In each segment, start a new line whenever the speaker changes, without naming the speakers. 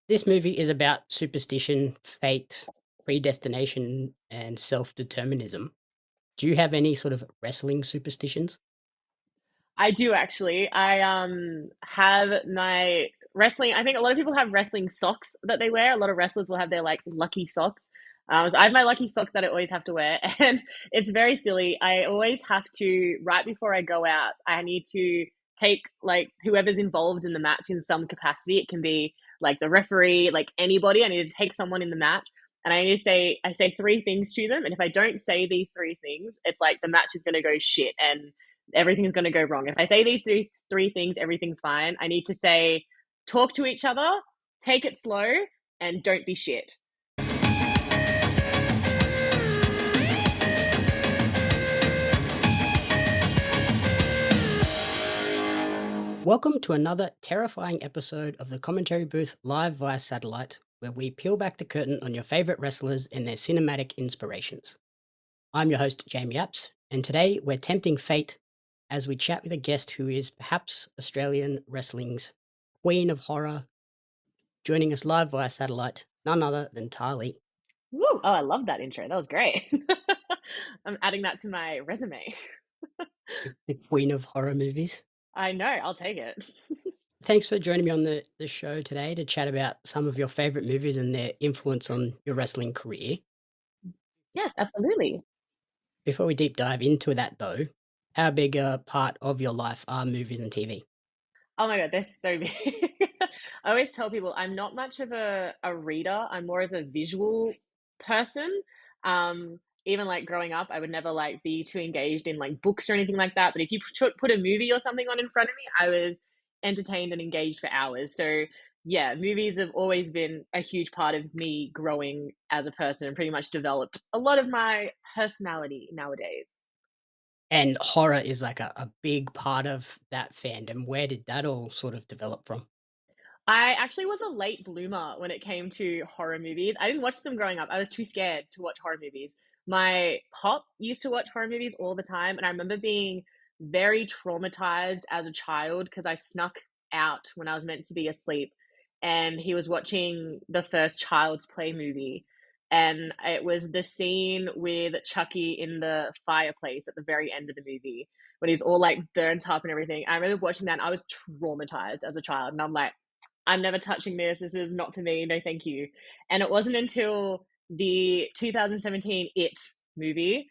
This movie is about superstition, fate, predestination, and self-determinism. Do you have any sort of wrestling superstitions?
I do actually. I have my wrestling. I think a lot of people have wrestling socks that they wear. A lot of wrestlers will have their like lucky socks. So I have my lucky sock that I always have to wear, and it's very silly. I always have to right before I go out. I need to take like whoever's involved in the match in some capacity. It can be like the referee, like anybody. I need to take someone in the match, and I need to say I say three things to them. And if I don't say these three things, it's like the match is going to go shit, and everything's going to go wrong. If I say these three things, everything's fine. I need to say, talk to each other, take it slow, and don't be shit.
Welcome to another terrifying episode of the Commentary Booth live via satellite, where we peel back the curtain on your favorite wrestlers and their cinematic inspirations. I'm your host, Jamie Apps, and today we're tempting fate as we chat with a guest who is perhaps Australian wrestling's queen of horror, joining us live via satellite, none other than Tarlee,
Woo! Oh, I love that intro. That was great. I'm adding that to my resume.
the queen of horror movies.
I know, I'll take it.
Thanks for joining me on the show today to chat about some of your favorite movies and their influence on your wrestling career.
Yes, absolutely.
Before we deep dive into that, though, how big a part of your life are movies and TV?
Oh my God, they're so big. I always tell people I'm not much of a reader. I'm more of a visual person. Even like growing up, I would never like be too engaged in like books or anything like that. But if you put a movie or something on in front of me, I was entertained and engaged for hours. So yeah, movies have always been a huge part of me growing as a person and pretty much developed a lot of my personality nowadays.
And horror is like a big part of that fandom. Where did that all sort of develop from?
I actually was a late bloomer when it came to horror movies. I didn't watch them growing up. I was too scared to watch horror movies. My pop used to watch horror movies all the time, and I remember being very traumatized as a child because I snuck out when I was meant to be asleep, and he was watching the first Child's Play movie, and it was the scene with Chucky in the fireplace at the very end of the movie when he's all like burnt up and everything. I remember watching that and I was traumatized as a child, and I'm like, I'm never touching this. This is not for me. No, thank you. And it wasn't until the 2017 It movie,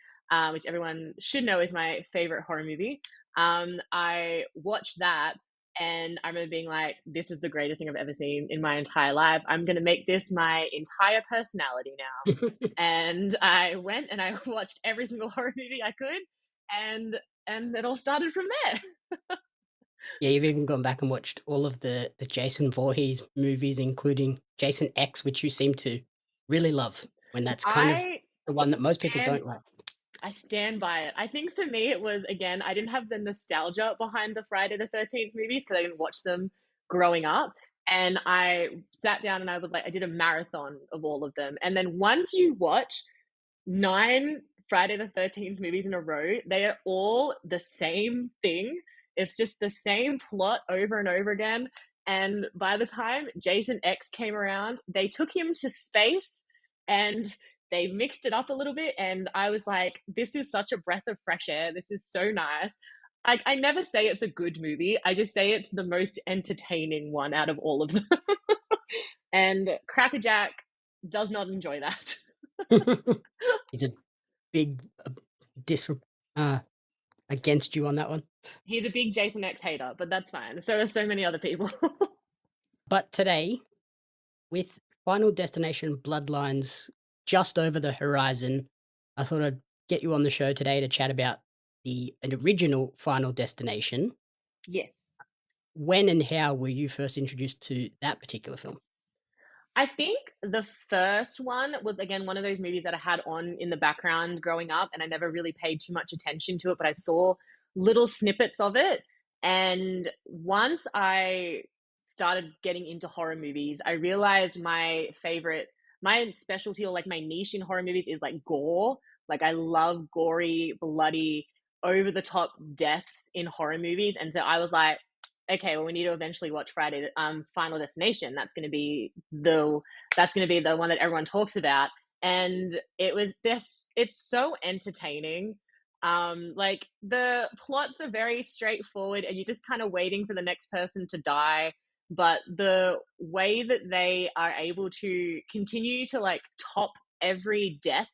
which everyone should know is my favorite horror movie. I watched that and I remember being like, this is the greatest thing I've ever seen in my entire life. I'm going to make this my entire personality now. And I went and I watched every single horror movie I could, and and it all started from there.
Yeah, you've even gone back and watched all of the Jason Voorhees movies, including Jason X, which you seem to really love when that's kind of
I
the one that most people
stand
don't like.
I stand by it. I think for me, it was again, I didn't have the nostalgia behind the Friday the 13th movies because I didn't watch them growing up. And I sat down and I was like, I did a marathon of all of them. And then once you watch nine Friday the 13th movies in a row, they are all the same thing. It's just the same plot over and over again. And by the time Jason X came around, they took him to space and they mixed it up a little bit. And I was like, this is such a breath of fresh air. This is so nice. I never say it's a good movie. I just say it's the most entertaining one out of all of them. And Crackerjack does not enjoy that.
He's a big dis uh, against you on that one.
He's a big Jason X hater, but that's fine. So are so many other people.
But today, with Final Destination Bloodlines just over the horizon, I thought I'd get you on the show today to chat about the an original Final Destination.
Yes.
When and how were you first introduced to that particular film?
I think the first one was again one of those movies that I had on in the background growing up, and I never really paid too much attention to it, but I saw little snippets of it. And once I started getting into horror movies, I realized my specialty or like my niche in horror movies is like gore. Like I love gory, bloody, over the top deaths in horror movies. And so I was like, okay, well, we need to eventually watch Final Destination. That's gonna be the one that everyone talks about. And it's so entertaining. Like the plots are very straightforward, and you're just kind of waiting for the next person to die. But the way that they are able to continue to like top every death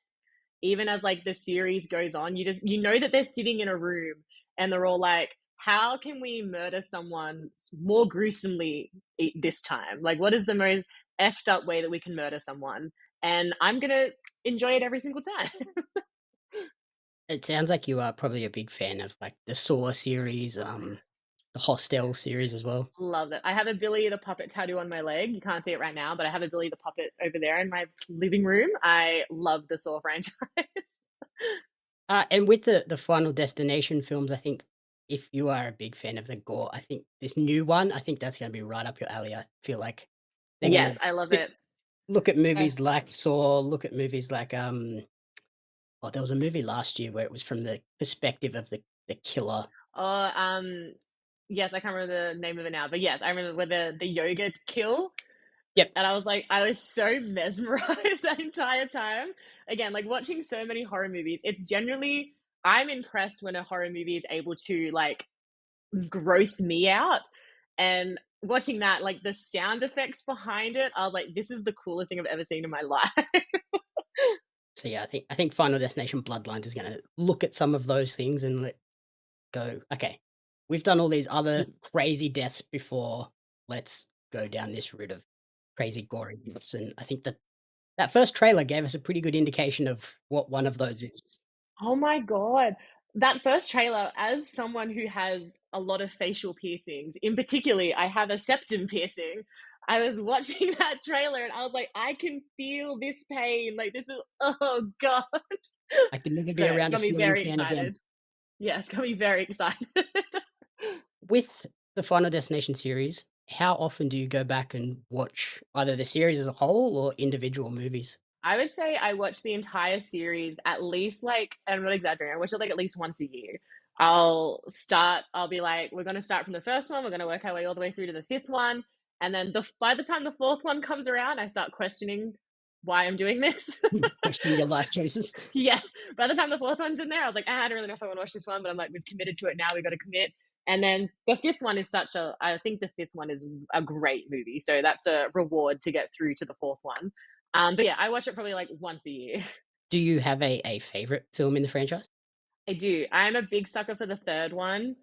even as like the series goes on, you know that they're sitting in a room and they're all like, how can we murder someone more gruesomely this time? Like, what is the most effed up way that we can murder someone? And I'm gonna enjoy it every single time.
It sounds like you are probably a big fan of, like, the Saw series, the Hostel series as well.
Love it. I have a Billy the Puppet tattoo on my leg. You can't see it right now, but I have a Billy the Puppet over there in my living room. I love the Saw franchise.
And with the Final Destination films, I think if you are a big fan of the gore, I think this new one, I think that's gonna be right up your alley. I feel like they're
Yes,
gonna
I love
fit
it.
look at
Uh,
movies like Saw, look at movies like, oh, there was a movie last year where it was from the perspective of the killer.
Oh, yes, I can't remember the name of it now, but yes, I remember with the yoga kill,
Yep.
and I was like, I was so mesmerized that entire time. Again, like watching so many horror movies, it's generally I'm impressed when a horror movie is able to like gross me out, and watching that, like the sound effects behind it, I was like, this is the coolest thing I've ever seen in my life.
So, yeah, I think Final Destination Bloodlines is gonna look at some of those things and go, "Okay, we've done all these other crazy deaths before. Let's go down this route of crazy gory deaths." And I think that first trailer gave us a pretty good indication of what one of those is.
Oh my god. That first trailer, as someone who has a lot of facial piercings, in particularly, I have a septum piercing. I was watching that trailer and I was like, I can feel this pain. Like this is oh god.
I can never
So
be
yeah, it's
around a
got me
ceiling
very
fan again.
excited. Yeah, it's got me very excited.
With the Final Destination series, how often do you go back and watch either the series as a whole or individual movies?
I would say I watch the entire series at least like, and I'm not exaggerating, I watch it like at least once a year. I'll be like, we're going to start from the first one, we're going to work our way all the way through to the fifth one. And then by the time the fourth one comes around, I start questioning why I'm doing this.
Question your life choices.
Yeah. By the time the fourth one's in there, I was like, I don't really know if I want to watch this one, but I'm like, we've committed to it now. We've got to commit. And then the fifth one is I think the fifth one is a great movie. So that's a reward to get through to the fourth one. But yeah, I watch it probably like once a year.
Do you have a favorite film in the franchise?
I do. I'm a big sucker for the third one.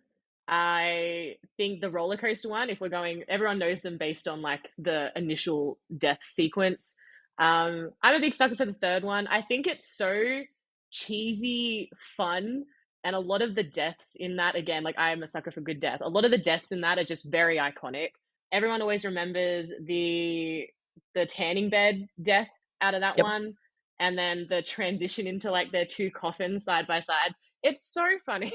I think the roller coaster one, if we're going, everyone knows them based on like the initial death sequence. I'm a big sucker for the third one. I think it's so cheesy, fun, and a lot of the deaths in that, again, like I'm a sucker for good death. A lot of the deaths in that are just very iconic. Everyone always remembers the tanning bed death out of that
Yep.
one, and then the transition into like their two coffins side by side. It's so funny.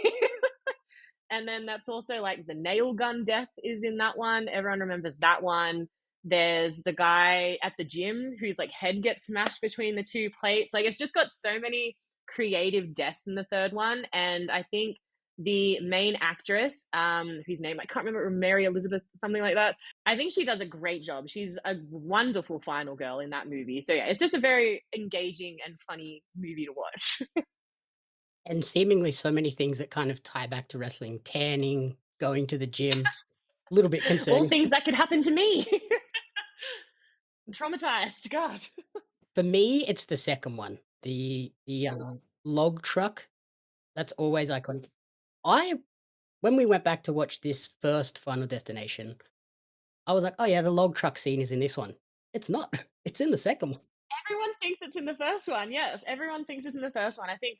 And then that's also like the nail gun death is in that one. Everyone remembers that one. There's the guy at the gym whose like head gets smashed between the two plates. Like it's just got so many creative deaths in the third one. And I think the main actress, whose name I can't remember, Mary Elizabeth, something like that. I think she does a great job. She's a wonderful final girl in that movie. So yeah, it's just a very engaging and funny movie to watch.
And seemingly so many things that kind of tie back to wrestling, tanning, going to the gym, a little bit
All
concerning.
things that could happen to me. I'm traumatized. God.
For me, it's the second one, log truck. That's always iconic. I When we went back to watch this first Final Destination, I was like, "Oh yeah, the log truck scene is in this one." It's not. It's in the second one.
Everyone thinks it's in the first one. Yes, everyone thinks it's in the first one. I think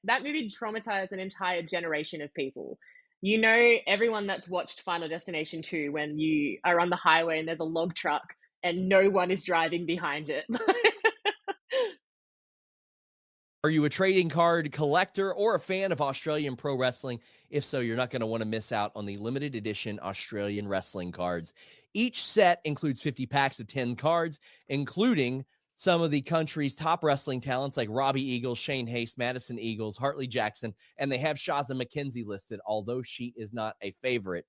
that movie traumatized an entire generation of people. You know, everyone that's watched Final Destination 2 when you are on the highway and there's a log truck and no one is driving behind it.
Are you a trading card collector or a fan of Australian pro wrestling? If so, you're not going to want to miss out on the limited edition Australian wrestling cards. Each set includes 50 packs of 10 cards, including some of the country's top wrestling talents like Robbie Eagles, Shane Haste, Madison Eagles, Hartley Jackson, and they have Shaza McKenzie listed, although she is not a favorite.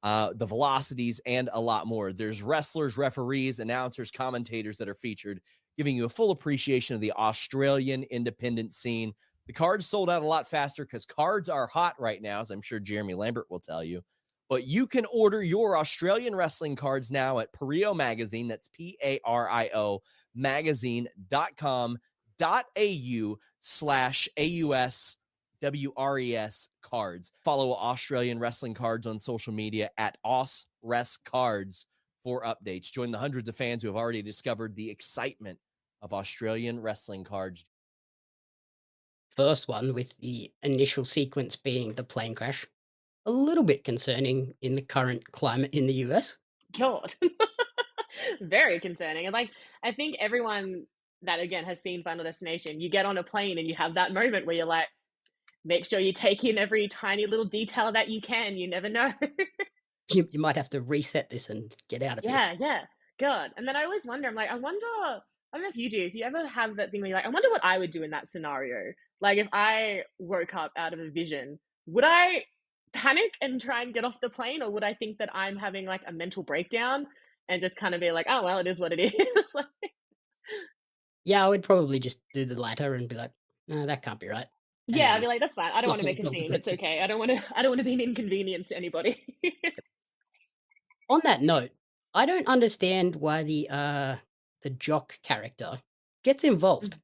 the velocities, and a lot more. There's wrestlers, referees, announcers, commentators that are featured, giving you a full appreciation of the Australian independent scene. The cards sold out a lot faster because cards are hot right now, as I'm sure Jeremy Lambert will tell you. But you can order your Australian wrestling cards now at Pario Magazine. That's PARIO magazine.com.au/AUS WRES cards. Follow Australian Wrestling Cards on social media at AusResCards for updates. Join the hundreds of fans who have already discovered the excitement of Australian wrestling cards.
First one, with the initial sequence being the plane crash, a little bit concerning in the current climate in the US.
God. Very concerning. And like, I think everyone that again has seen Final Destination, you get on a plane and you have that moment where you're like, make sure you take in every tiny little detail that you can. You never know.
You might have to reset this and get out of here.
Yeah, yeah. God. And then I always wonder, I'm like, I don't know if you do, if you ever have that thing where you're like, I wonder what I would do in that scenario. Like if I woke up out of a vision, would I panic and try and get off the plane, or would I think that I'm having like a mental breakdown and just kind of be like, oh well, it is what it is. Like,
Yeah, I would probably just do the latter and be like, "No, that can't be right," and
yeah, I'd
then
be like, that's fine. I don't want to
suffer the
make a scene. It's
consequences.
okay. I don't want to be an inconvenience to anybody.
On that note, I don't understand why the jock character gets involved.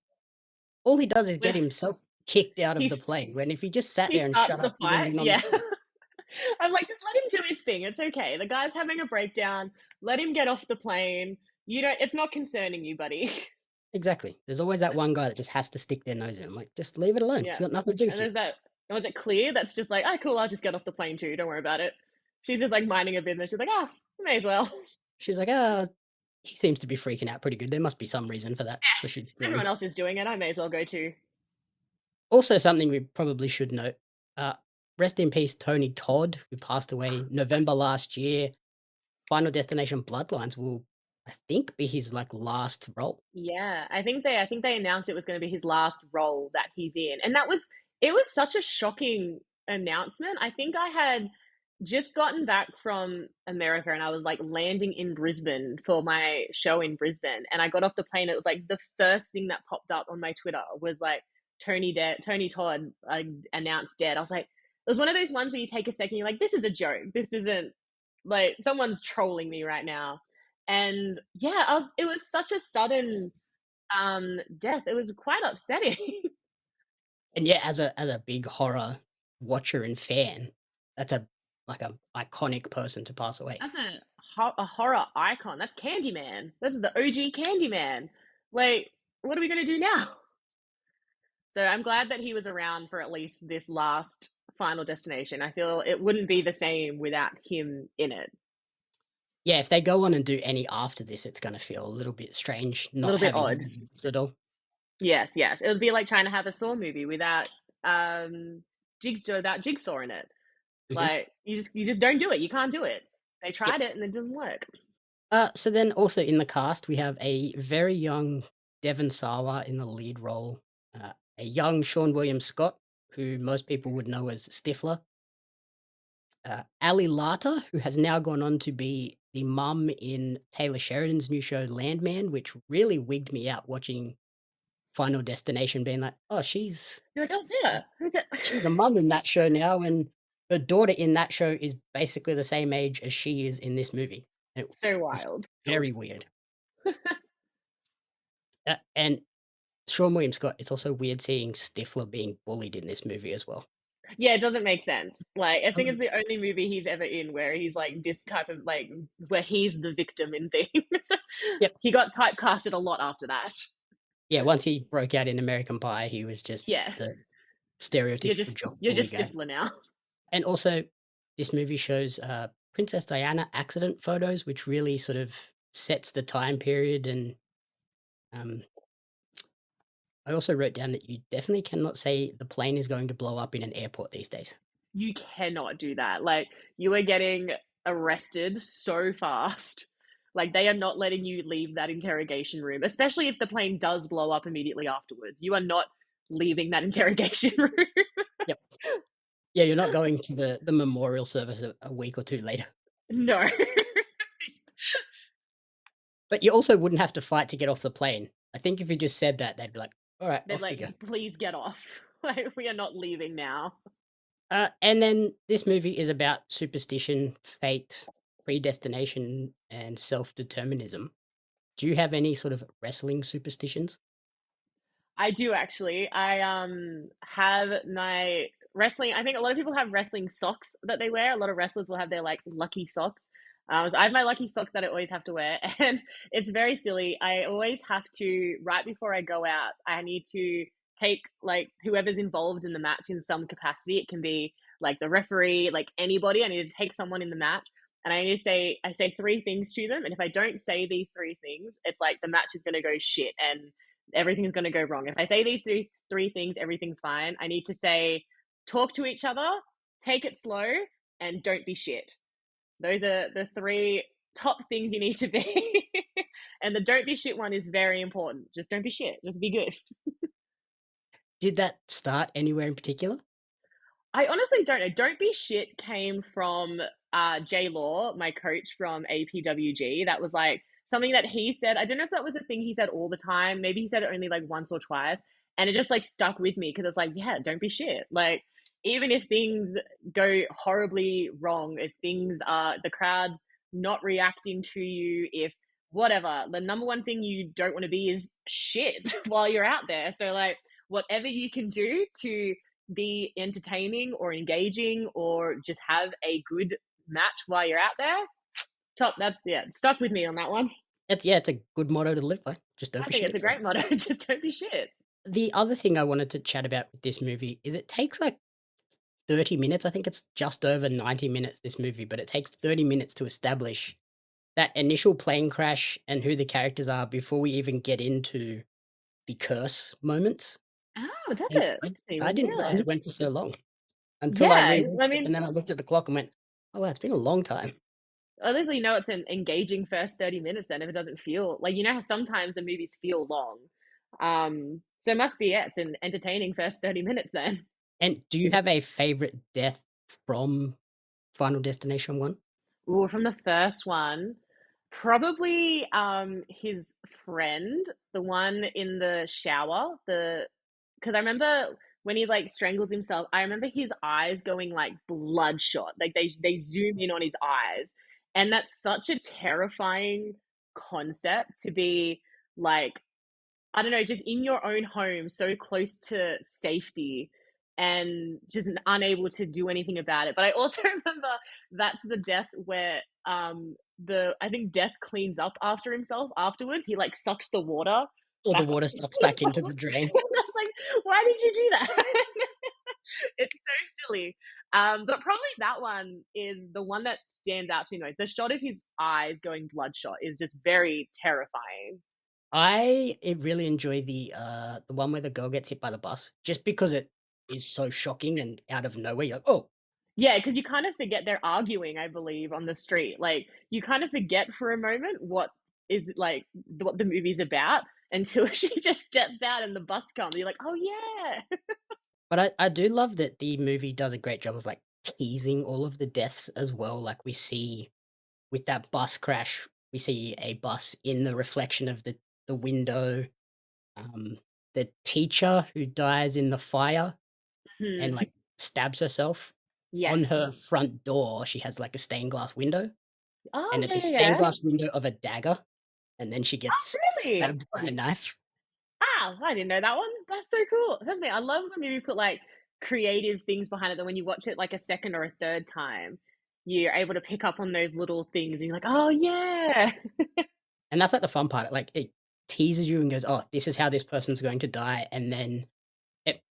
All he does is get
Yes.
himself kicked out of the
He's
plane, when if he just sat
he
there and
starts
shut
to
up, he wouldn't
fight.
have been on the
Yeah.
phone.
I'm like, just let him do his thing. It's okay. The guy's having a breakdown. Let him get off the plane. You don't it's not concerning you, buddy.
Exactly. There's always that one guy that just has to stick their nose in. I'm like, "Just leave it alone. It's
Yeah.
got nothing to do
And
with you."
there's that was it Clear that's just like, "Oh, cool, I'll just get off the plane too. Don't worry about it." She's just like minding her business. She's like, "Ah, may as well."
She's like, "Oh, he seems to be freaking out pretty good. There must be some reason for that." So she
If everyone
joins.
else is doing it, I may as well go too.
Also, something we probably should note, uh, rest in peace, Tony Todd, who passed away November last year. Final Destination Bloodlines will, I think, be his, like, last role.
Yeah, I think they announced it was gonna be his last role that he's in, and it was such a shocking announcement. I think I had just gotten back from America and I was, like, landing in Brisbane for my show in Brisbane, and I got off the plane, it was, like, the first thing that popped up on my Twitter was, like, Tony Todd, announced dead. I was like it was one of those ones where you take a second, you're like, "This is a joke. This isn't like, someone's trolling me right now." And yeah, it was such a sudden, death. It was quite upsetting.
And yeah, as a big horror watcher and fan, that's a iconic person to pass away.
That's a horror icon. That's Candyman. This is the OG Candyman. Like, what are we gonna do now? So I'm glad that he was around for at least this last Final Destination. I feel it wouldn't be the same without him in it.
Yeah, if they go on and do any after this, it's gonna feel a little bit strange
A
not
little bit
having him
odd.
involved at all.
Yes, yes. It would be like trying to have a Saw movie without Jigsaw in it.
Mhm.
Like, you just don't do it. You can't do it. They
Yep.
tried it and it didn't work.
So then also in the cast, we have a very young Devon Sawa in the lead role, a young Sean William Scott, who most people would know as Stifler, Ali Larter, who has now gone on to be the mum in Taylor Sheridan's new show Landman, which really wigged me out watching Final Destination, being like, "Oh,
You're like, "Oh, Sarah, who's that?"
she's a mum in that show now, and her daughter in that show is basically the same age as she is in this movie." It
So
was
wild.
very weird. And Sean William Scott, it's also weird seeing Stifler being bullied in this movie as well.
Yeah, it doesn't make sense. Like, I think it's
Doesn't
the only movie he's ever in where he's like this type of like where he's the victim in things.
Yep.
He got typecasted a lot after that.
Yeah, once he broke out in American Pie, he was just
Yeah,
the stereotypical jock
you're
bully
just
guy.
Stifler now.
And also, this movie shows, Princess Diana accident photos, which really sort of sets the time period, and, um, I also wrote down that you definitely cannot say the plane is going to blow up in an airport these days.
You cannot do that. Like, you are getting arrested so fast. Like, they are not letting you leave that interrogation room, especially if the plane does blow up immediately afterwards. You are not leaving that interrogation room.
Yep. Yeah, you're not going to the memorial service a week or 2 later.
No.
But you also wouldn't have to fight to get off the plane. I think if you just said that, they'd be like, "All right,
They're
off we go."
like, "Please get off. Like, we are not leaving now."
And then this movie is about superstition, fate, predestination, and self-determinism. Do you have any sort of wrestling superstitions?
I do actually. I have my wrestling. I think a lot of people have wrestling socks that they wear. A lot of wrestlers will have their like lucky socks. So I have my lucky sock that I always have to wear, and it's very silly. I always have to right before I go out. I need to take like whoever's involved in the match in some capacity. It can be like the referee, like anybody. I need to take someone in the match, and I need to say I say three things to them. And if I don't say these three things, it's like the match is going to go shit, and everything's going to go wrong. If I say these three things, everything's fine. I need to say, talk to each other, take it slow, and don't be shit. Those are the three top things you need to be. And the don't be shit one is very important. Just don't be shit. Just be good.
Did that start anywhere in particular?
I honestly don't know. Don't be shit came from J Law, my coach from APWG. That was like something that he said. I don't know if that was a thing he said all the time. Maybe he said it only like once or twice. And it just like stuck with me because it's like, yeah, don't be shit. Like, even if things go horribly wrong, if things are the crowd's not reacting to you, if whatever, the number one thing you don't want to be is shit while you're out there. So, like, whatever you can do to be entertaining or engaging or just have a good match while you're out there. Top. That's yeah. Stuck with me on that one.
It's a good motto to live by. Just don't
I
be
think it's
shit.
a great motto. Just don't be shit.
The other thing I wanted to chat about with this movie is it takes like 30 minutes. I think it's just over 90 minutes, this movie, but it takes 30 minutes to establish that initial plane crash and who the characters are before we even get into the curse moments.
Oh, does
And
it? I didn't
I
even
didn't realize
realize.
it went for so long until I
Yeah, I
rewatched it,
mean,
and then I looked at the clock and went, "Oh, wow, it's been a long time."
at least you know it's an engaging first 30 minutes. Then, if it doesn't feel like how sometimes the movies feel long, so it must be yeah, it's an entertaining first 30 minutes then.
And do you have a favorite death from Final Destination 1?
Ooh, from the first one, probably, his friend, the one in the shower, because I remember when he, like, strangles himself, I remember his eyes going, like, bloodshot, like, they zoom in on his eyes, and that's such a terrifying concept to be, like, I don't know, just in your own home, so close to safety and just unable to do anything about it. But I also remember that's the death where the I think Death cleans up after himself afterwards. He like sucks the water
Or the
back
water sucks back into the drain?
I was like, why did you do that? It's so silly. But probably that one is the one that stands out to me most. The shot of his eyes going bloodshot is just very terrifying.
Really enjoy the one where the girl gets hit by the bus, just because it is so shocking and out of nowhere. You're like, "Oh,"
Yeah, because you kind of forget they're arguing, I believe, on the street. Like, you kind of forget for a moment what the movie's about until she just steps out and the bus comes. You're like, "Oh, yeah."
but I do love that the movie does a great job of, like, teasing all of the deaths as well. Like, we see with that bus crash, we see a bus in the reflection of the window. The teacher who dies in the fire and,
Mhm.
like, stabs herself, on
Yes.
her front door, she has, like, a stained glass window,
Oh,
and it's
yeah,
a
yeah,
stained
yeah.
glass window of a dagger, and then she gets
Really?
stabbed by a knife.
Ah, I didn't know that one. That's so cool. That's me. I love when movie put, like, creative things behind it that when you watch it, like, a second or a third time, you're able to pick up on those little things, and you're like, "Oh, yeah."
And that's, like, the fun part, like, it teases you and goes, "Oh, this is how this person's going to die," and then it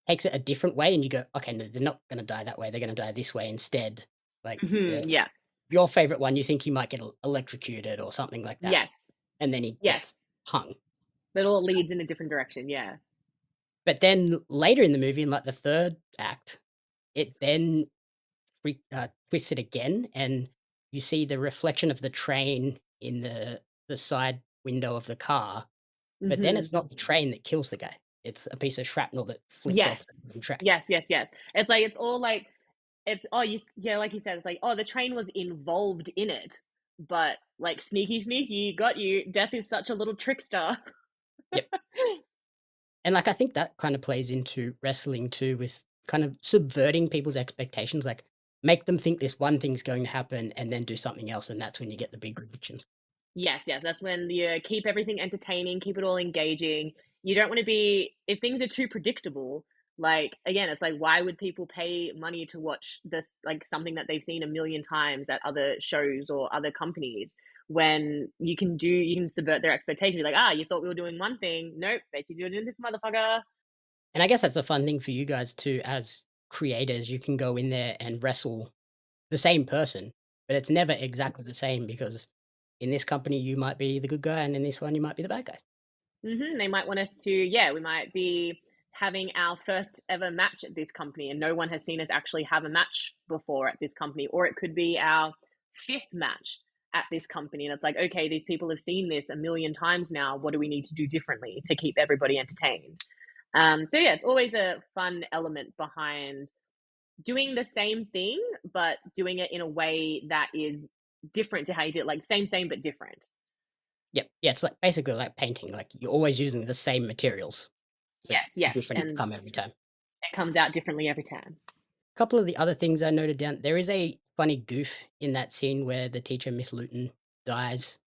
takes it a different way, and you go, "Okay, no, they're not gonna die that way, they're gonna die this way instead." Like,
Mhm, yeah.
your favorite one, you think he might get electrocuted or something like that,
Yes.
and then he gets
Yes.
hung.
But it all leads in a different direction, yeah.
But then later in the movie, in, like, the 3rd act, it then twists it again, and you see the reflection of the train in the side window of the car, but then
Mhm.
it's not the train that kills the guy. It's a piece of shrapnel that flicks off
Yes.
the track.
Yes, yes, yes. It's like it's all like it's oh you yeah, like you said, it's like, oh, the train was involved in it, but like sneaky, sneaky, got you. Death is such a little trickster.
Yep. And, like, I think that kind of plays into wrestling too with kind of subverting people's expectations, like, make them think this one thing's going to happen and then do something else, and that's when you get the big predictions.
Yes, yes, that's when you keep everything entertaining, keep it all engaging. You don't want to be if things are too predictable. Like again, it's like why would people pay money to watch this like something that they've seen a million times at other shows or other companies when you can subvert their expectations. Like, ah, you thought we were doing one thing. Nope, bet you're doing this motherfucker.
And I guess that's the fun thing for you guys too as creators, you can go in there and wrestle the same person, but it's never exactly the same because in this company, you might be the good guy, and in this one, you might be the bad guy.
They might want us to, yeah, we might be having our first ever match at this company, and no one has seen us actually have a match before at this company, or it could be our fifth match at this company, and it's like, okay, these people have seen this a million times now. What do we need to do differently to keep everybody entertained? So yeah, it's always a fun element behind doing the same thing, but doing it in a way that is different to how you do it, like same but different.
Yep. Yeah, it's like basically like painting, like you're always using the same materials, but
Yes, yes,
different
and
outcome every time.
it comes out differently every time.
Couple of the other things I noted down, there is a funny goof in that scene where the teacher, Miss Luton, dies.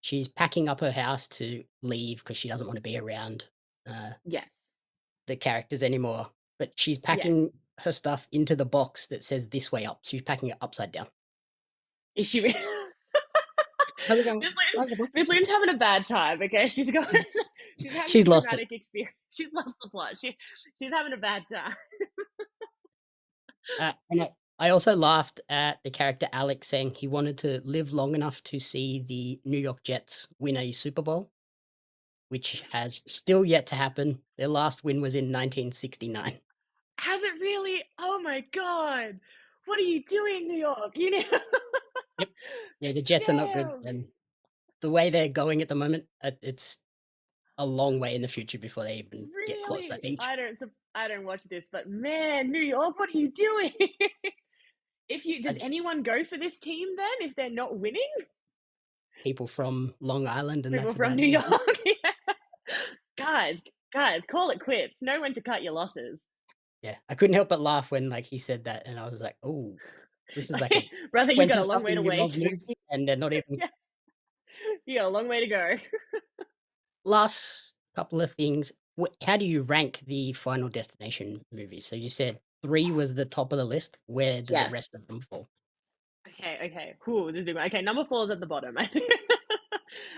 She's packing up her house to leave because she doesn't want to be around uh,
Yes.
the characters anymore. But she's
Yes.
packing her stuff into the box that says this way up. She's packing it upside down.
Is she re
How's it going?
Miss Lynn's
Why's the box
Miss
upside
Lynn's
down?
having a bad time, okay? She's going she's having a
She's lost it.
traumatic experience. She's lost the plot. She's having a bad time.
And I also laughed at the character Alex saying he wanted to live long enough to see the New York Jets win a Super Bowl, which has still yet to happen. Their last win was in 1969.
Has it really? Oh my god. What are you doing, New York? You know?
Yep. Yeah, the Jets are not good,
Damn.
and the way they're going at the moment, it's a long way in the future before they even get close, I
Really?
think.
I don't watch this, but man, New York, what are you doing? If you
I
does
think
anyone go for this team then if they're not winning?
people from Long Island, and
People
that's
from
about
New
it, I think.
York. Yeah. Guys, guys, call it quits. Know when to cut your losses.
Yeah, I couldn't help but laugh when, like, he said that, and I was like, "Oh, this is like a
Brother, you got a long way to
twenty-something-year-old
wait.
movie, and they're not even."
Yeah, you got a long way to go.
Last couple of things, how do you rank the Final Destination movies? So you said 3 was the top of the list. Where do the
Yes.
rest of them fall?
Okay, okay. Cool. This is a big one. Okay, number four is at the bottom.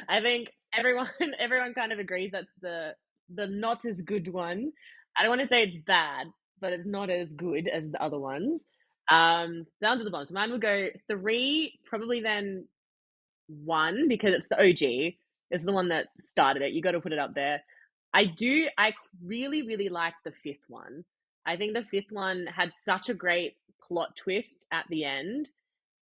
I think everyone everyone kind of agrees that's the not as good one. I don't want to say it's bad, but it's not as good as the other ones. Down to the bottom. So mine would go three, probably then one because it's the OG. It's the one that started it. You got to put it up there. I really, really like the fifth one. I think the fifth one had such a great plot twist at the end.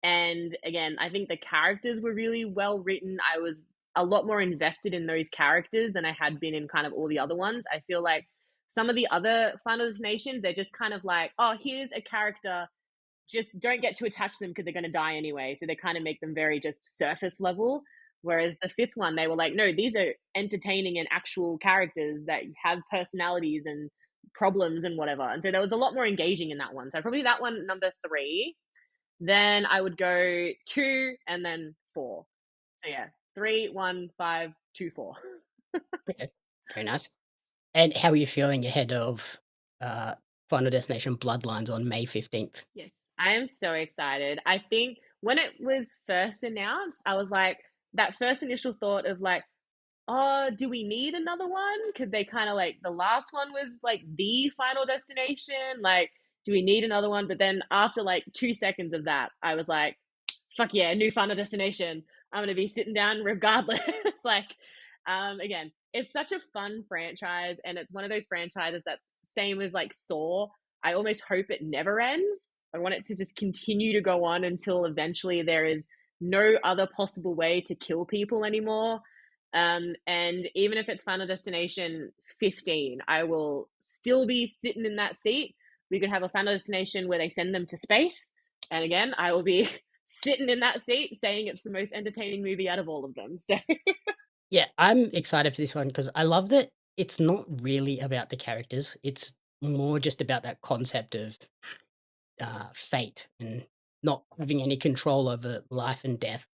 And again, I think the characters were really well written. I was a lot more invested in those characters than I had been in kind of all the other ones. I feel like some of the other Final Destinations, they're just kind of like, oh, here's a character, just don't get too attached to them because they're going to die anyway. So they kind of make them very just surface level. Whereas the fifth one, they were like, no, these are entertaining and actual characters that have personalities and problems and whatever. And so there was a lot more engaging in that one. So probably that one, number three. Then I would go two and then four. So yeah, three, one, five, two, four.
Okay, very nice. And how are you feeling ahead of, uh, Final Destination Bloodlines on May 15th?
Yes, I am so excited. I think when it was first announced, I was like, that first initial thought of like, oh, do we need another one? Could they kind of like the last one was like the final destination? Like, do we need another one? But then after like 2 seconds of that, I was like, fuck yeah, new final destination. I'm gonna be sitting down regardless. Like, again, it's such a fun franchise, and it's one of those franchises that's same as like Saw. I almost hope it never ends. I want it to just continue to go on until eventually there is no other possible way to kill people anymore. And even if it's Final Destination 15, I will still be sitting in that seat We could have a Final Destination where they send them to space, and again, I will be sitting in that seat saying it's the most entertaining movie out of all of them. So
Yeah, I'm excited for this one because I love that it's not really about the characters. It's more just about that concept of fate and not having any control over life and death.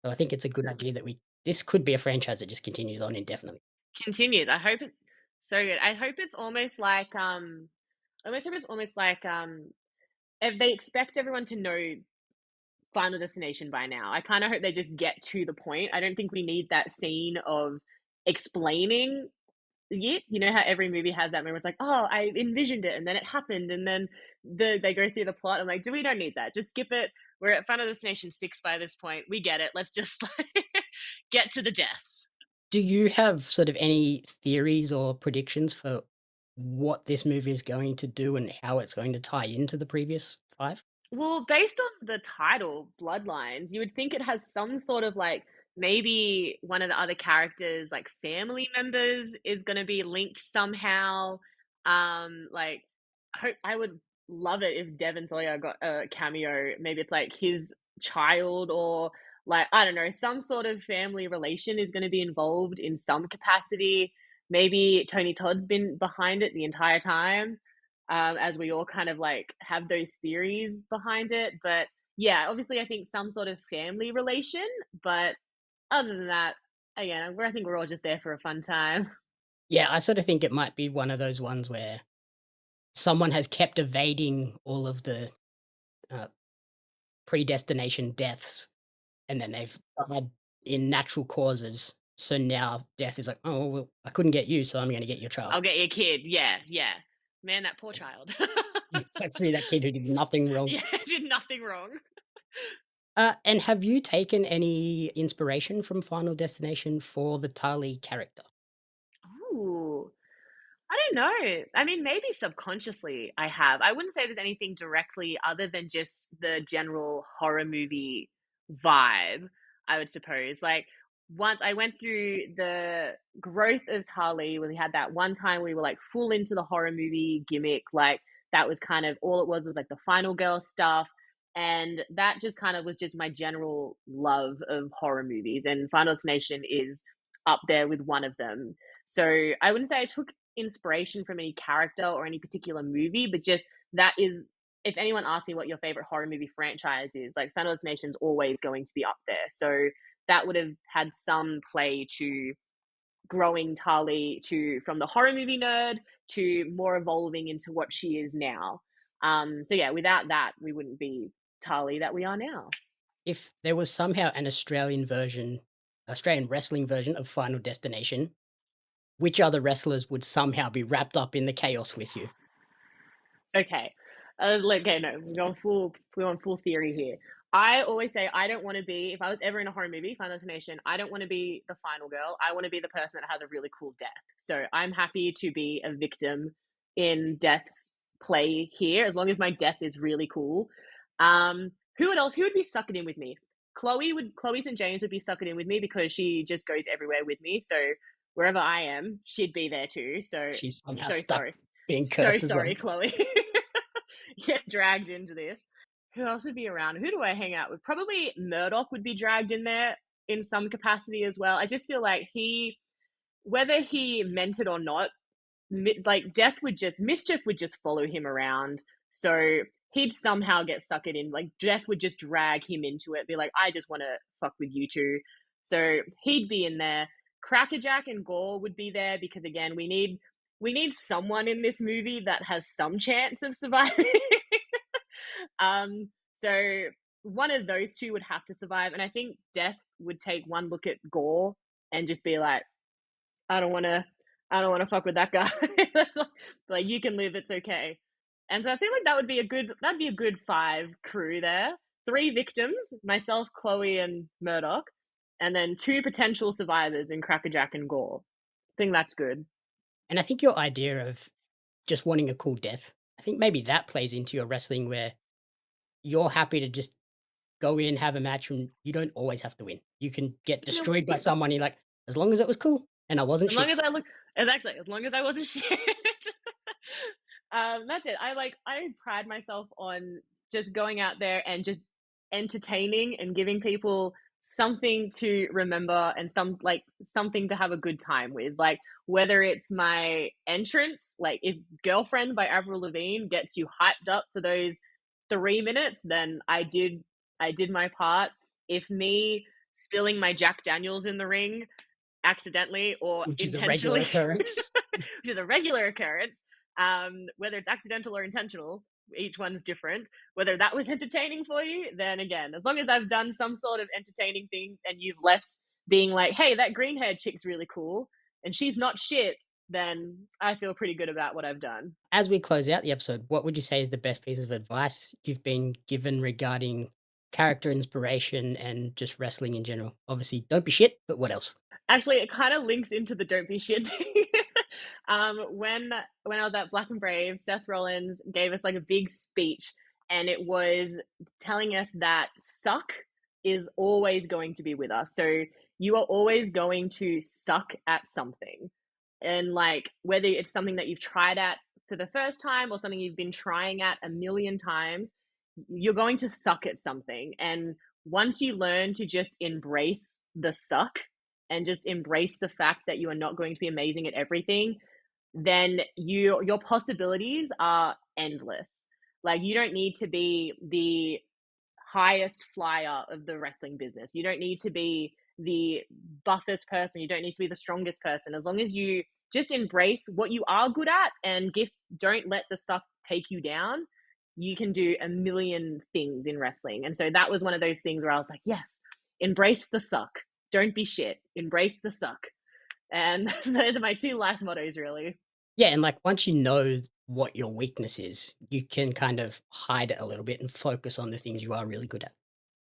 So I think it's a good idea that we this could be a franchise that just continues on indefinitely.
continued. I hope it's so good. I hope it's almost like almost hope it's almost like if they expect everyone to know Final Destination by now. I kind of hope they just get to the point. I don't think we need that scene of explaining it. You know how every movie has that moment. It's like, oh, I envisioned it, and then it happened, and then they go through the plot. I'm like, do we don't need that? Just skip it. We're at Final Destination 6 by this point. We get it. Let's just like, get to the deaths.
Do you have sort of any theories or predictions for what this movie is going to do and how it's going to tie into the previous 5?
Well, based on the title, Bloodlines, you would think it has some sort of like maybe one of the other characters, like family members, is going to be linked somehow. Like, I would love it if Devon Sawyer got a cameo. Maybe it's like his child, or like I don't know, some sort of family relation is going to be involved in some capacity. Maybe Tony Todd's been behind it the entire time, as we all kind of like have those theories behind it. But yeah, obviously, I think some sort of family relation. But other than that, again, I think we're all just there for a fun time.
Yeah, I sort of think it might be one of those ones where someone has kept evading all of the uh, predestination deaths, and then they've died in natural causes. So now death is like, oh, well, I couldn't get you, so I'm going to get your child.
I'll get your kid. Yeah, yeah. Man, that poor child.
It sucks to be that kid who did nothing wrong.
Yeah, did nothing wrong.
And have you taken any inspiration from Final Destination for the Tarlee character?
Ooh. I don't know. I mean, maybe subconsciously I have. I wouldn't say there's anything directly other than just the general horror movie vibe, I would suppose. Like, once I went through the growth of Tali, when we had that one time we were like full into the horror movie gimmick, like that was kind of all it was like the final girl stuff. And that just kind of was just my general love of horror movies. And Final Destination is up there with one of them. So I wouldn't say I took inspiration from any character or any particular movie, but just that is, if anyone asks me what your favorite horror movie franchise is, like Final Destination is always going to be up there. So that would have had some play to growing Tali to from the horror movie nerd to more evolving into what she is now. So yeah, without that, we wouldn't be Tali that we are now.
If there was somehow an Australian wrestling version of Final Destination, which other wrestlers would somehow be wrapped up in the chaos with you?
Okay. Okay, no, we're on full theory here. I always say I don't want to be, if I was ever in a horror movie, Final Destination, I don't want to be the final girl. I want to be the person that has a really cool death. So I'm happy to be a victim in Death's play here, as long as my death is really cool. Who would be sucking in with me? Chloe St. James would be sucking in with me because she just goes everywhere with me. So wherever I am, she'd be there too. So
She's somehow
so
stuck
sorry.
being
So
cursed as well.
sorry, Chloe. Get dragged into this. Who else would be around? Who do I hang out with? Probably Murdoch would be dragged in there in some capacity as well. I just feel like whether he meant it or not, like mischief would just follow him around. So he'd somehow get suckered in. Like Death would just drag him into it, be like, I just want to fuck with you two. So he'd be in there. Crackerjack and Gore would be there because again, we need someone in this movie that has some chance of surviving. So one of those two would have to survive, and I think Death would take one look at Gore and just be like, I don't want to, I don't want to fuck with that guy. Like you can live, it's okay. And so I feel like that'd be a good 5 crew there. 3 victims, myself, Chloe, and Murdoch, and then 2 potential survivors in Crackerjack and Gore. I think that's good.
And I think your idea of just wanting a cool death, I think maybe that plays into your wrestling where you're happy to just go in, have a match, and you don't always have to win. You can get
No,
destroyed by someone, you're like, as long as it was cool and I wasn't
as long
shit.
as I look exactly, as long as I wasn't shit. That's it. I pride myself on just going out there and just entertaining and giving people something to remember and something to have a good time with. Like whether it's my entrance, like if Girlfriend by Avril Lavigne gets you hyped up for those 3 minutes, then I did my part. If me spilling my Jack Daniels in the ring accidentally or
Which is a regular
intentionally,
occurrence.
which is a regular occurrence, whether it's accidental or intentional, each one's different. Whether that was entertaining for you, then again, as long as I've done some sort of entertaining thing and you've left being like, hey, that green haired chick's really cool and she's not shit, then I feel pretty good about what I've done.
As we close out the episode, what would you say is the best piece of advice you've been given regarding character inspiration and just wrestling in general? Obviously, don't be shit, but what else?
Actually, it kind of links into the don't be shit thing. When I was at Black and Brave, Seth Rollins gave us like a big speech, and it was telling us that suck is always going to be with us. So you are always going to suck at something, and like whether it's something that you've tried at for the first time or something you've been trying at a million times, you're going to suck at something. And once you learn to just embrace the suck and just embrace the fact that you are not going to be amazing at everything, then your possibilities are endless. Like you don't need to be the highest flyer of the wrestling business. You don't need to be the buffest person. You don't need to be the strongest person. As long as you just embrace what you are good at and don't let the suck take you down, you can do a million things in wrestling. And so that was one of those things where I was like, yes, embrace the suck. Don't be shit. Embrace the suck. And those are my two life mottos, really.
Yeah, and like once you know what your weakness is, you can kind of hide it a little bit and focus on the things you are really good at.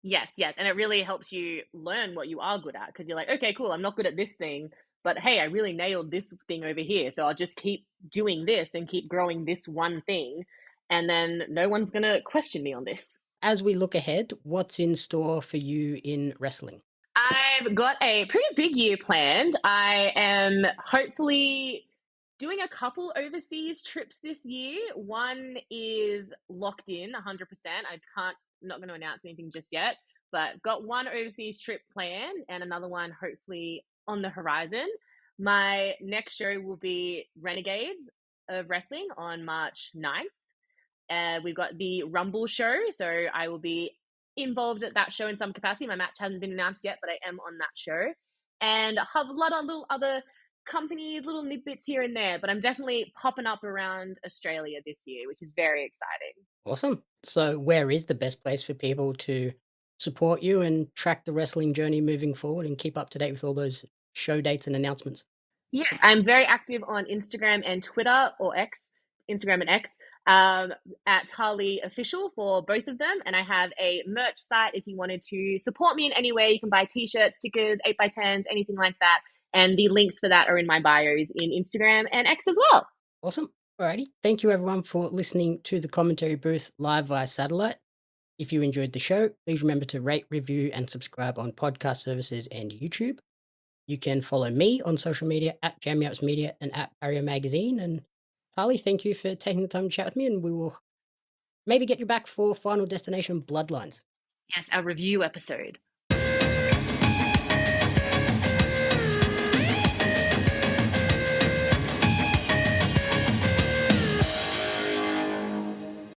Yes, yes. And it really helps you learn what you are good at because you're like, okay, cool, I'm not good at this thing, but hey, I really nailed this thing over here. So I'll just keep doing this and keep growing this one thing. And then no one's going to question me on this.
As we look ahead, what's in store for you in wrestling?
I've got a pretty big year planned. I am hopefully doing a couple overseas trips this year. One is locked in 100%. Not going to announce anything just yet, but got one overseas trip planned and another one hopefully on the horizon. My next show will be Renegades of Wrestling on March 9th. We've got the Rumble show, so I will be involved at that show in some capacity. My match hasn't been announced yet, but I am on that show. And I have a lot of little other companies, little nidbits here and there, but I'm definitely popping up around Australia this year, which is very exciting.
Awesome. So, where is the best place for people to support you and track the wrestling journey moving forward and keep up to date with all those show dates and announcements?
Yeah, I'm very active on Instagram and Twitter or X, Instagram and X, at Tarlee Official for both of them. And I have a merch site if you wanted to support me in any way. You can buy t-shirts, stickers, 8x10s, anything like that. And the links for that are in my bios in Instagram and X as well.
Awesome. Alrighty. Thank you, everyone, for listening to the commentary booth live via satellite. If you enjoyed the show, please remember to rate, review, and subscribe on podcast services and YouTube. You can follow me on social media at JamyUps Media and at Barrier Magazine. And Harley, thank you for taking the time to chat with me, and we will maybe get you back for Final Destination Bloodlines.
Yes, our review episode.